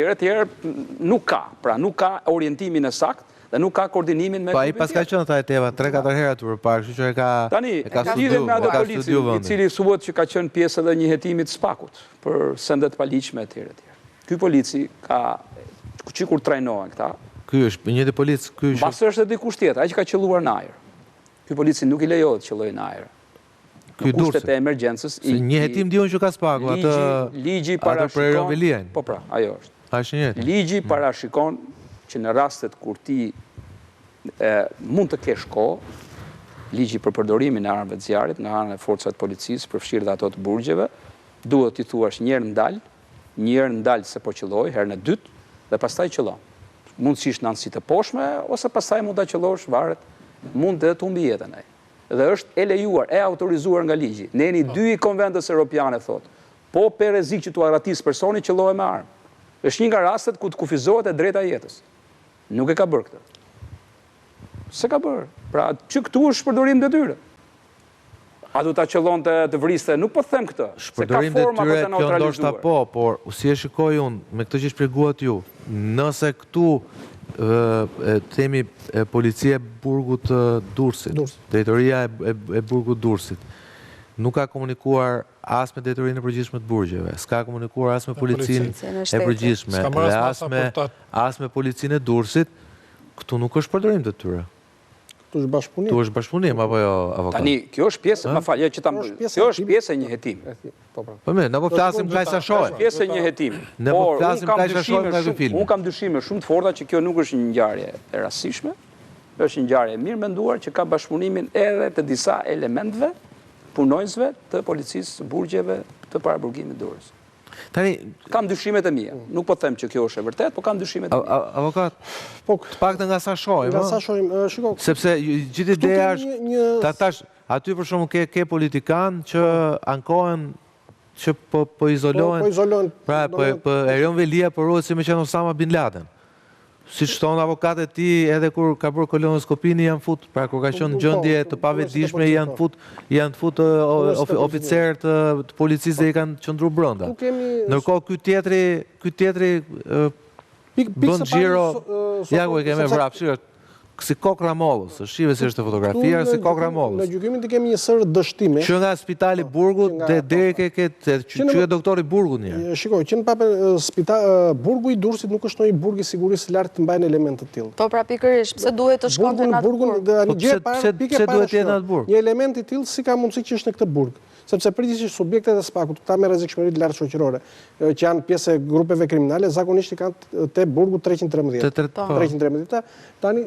Tjerë nuk ka, pra nuk ka orientimin e sakt dhe nuk ka koordinimin me... Pa i pas ka qënë ta e teva 3-4 herë aty përpara, kështu që e ka Tani, lidhet me atë policin, i cili thuhet që ka qenë pjesë edhe një hetimit spakut për sendet paligjshme e tjerë. Ky polici ka, që kur trajnohen këta... Ky është një polic, ky është... Basë është edhe dikush tjetër, ai që ka qelluar në ajër. Ky polici nuk i lejohet të qellojë në ajër. Në kushtet e emergjencës... Një hetim diun që ka spaku, ligji parashikon... Po pra, ajo është. Ligji parashikon që në rastet kur ti mund të kesh kohë, ligji për përdorimin e armëve të zjarrit nga ana e forcat policisë, përfshirë dhe ato të burgjeve, duhet t'i thuash një herë ndal se po qelloj, herën e dytë, dhe pastaj qellon. Mundësisht në anësi të poshme, ose pastaj mund ta qellosh, varet, mund dhe të humbi jetën ai. Dhe është e lejuar, e autorizuar nga ligji. Neni 2 i konventës europiane thotë, po për rrezik që t'u arratis personi qellohet me armë. Është një nga rastet ku të kufizohet e drejta jetës. Nuk e ka bërë këtë. Se ka bërë. Pra, që këtu është shpërdorim detyre. A du ta qellon të vriste, nuk po them këtë. Shpërdorim detyre kjo ndoshta po, por si e shikoj unë, me këtë që shpjeguat ju, nëse këtu themi policia e burgut Durrësit, drejtoria e burgut Durrësit, nuk ka komunikuar as me drejtorinë e përgjithshme të burgjeve, s'ka komunikuar as me policinë e përgjithshme, dhe as me policinë e Durrësit, këtu nuk është përdorim të tyre. Tu është bashkëpunim. Tu është bashkëpunim, apo jo, avokat? Tani, kjo është pjesë, më falje që kjo është pjesë e një hetim. Po me, në po flasim kaj sa shohem. Pjesë e një hetim. Në po flasim kaj sa shohem nga këtë film. Unë kam dyshime shumë të forta që kjo nuk është një ngjarje e rastishme, është një ngjarje e mirë menduar që ka bashkëpunimin edhe të disa elementëve, punonjësve të policisë së burgjeve të paraburgimit Durrës. Kam dyshimet e mia. Nuk po them që kjo është e vërtet, po kam dyshimet e mia. Avokat, të paktën nga sa shohim, nga sa shohim, shiko. Sepse gjithë ideja është, ta tash, aty për shkakun ke politikan që ankohen që po izolohen. Pra, po Erion Velia përruhet si me qenë Osama Bin Laden. Si që thonë avokatet ti, edhe kur ka bërë kolonoskopini janë fut, pra kur ka qenë gjendje të pavetdijshme janë fut oficerë të policisë dhe i kanë qëndru brenda. Ndërkohë ky tjetri bën xhiro, ja ku e kemi vrapshirë, si kokra mollës, shive si është fotografia, si kokra mollës. Në gjykimin të kemi një sër dështime. Që nga spitali Burgut dhe deri që e doktori Burgut një. Shikoj, që në pape Burgu i Durrësit nuk është një burg i sigurisë lartë të mbajnë elementë të tillë. Po pra pikërisht, pse duhet të shkonte në atë burg? Një element i tillë si ka mundësi që është në këtë burg. Sepse përgjithsisht subjektet e spakut, këta me rrezikshmëri të lartë shoqërore, që janë pjesë e grupeve kriminale, zakonisht i kanë te burgu 313. Tani,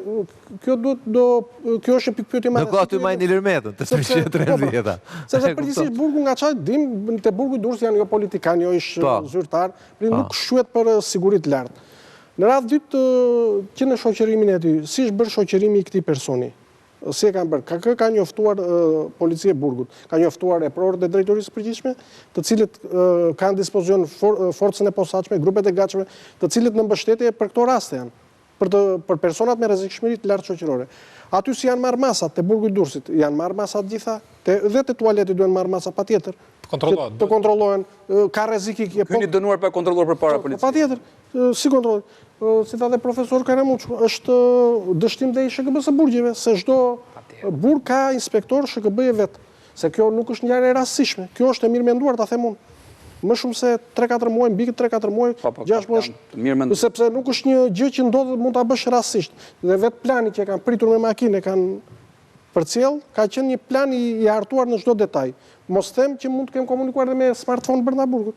kjo është pikpyetje më. Në kohë aty majnë Ilirmetën, të 313. Sepse përgjithsisht burgu nga çaj dim, te burgu i Durrësit janë jo politikan, jo ish zyrtar, nuk shquhet për siguri të lartë. Në radhë dytë, që në shoqërimin e ty, si është bërë shoqërimi i këtij personi? Si e kanë bërë? Ka njoftuar policia e burgut, ka njoftuar e prorët e drejtorisë përgjithshme, të cilët kanë dispozicion forcën e posaçme, grupet e gatshme, të cilët në mbështetje për këto raste janë, për personat me rrezikshmëri të lartë shoqërore. Aty si janë marrë masat, te burgu i Durrësit, janë marrë masat gjitha, dhe te tualeti duhen marrë masa patjetër. Të kontrollohen, ka rrezik i Kyni dënuar pa kontrolluar përpara policisë. Patjetër, si kontrollohen. Si tha dhe profesor Karamuç, është dështim dhe i SHKB-së burgjeve, se çdo burg ka inspektor SHKB-je vetë, se kjo nuk është ngjarje e rastishme, kjo është e mirë menduar, ta them unë. Më shumë se 3-4 muaj, mbi 3-4 muaj, 6 muaj, sepse nuk është një gjë që ndodhet mund ta bësh rastisht. Dhe vetë plani që kanë pritur me makinë, kanë përcjell, ka qenë një plan i hartuar në çdo detaj. Mos them që mund të kem komunikuar edhe me smartphone brenda burgut.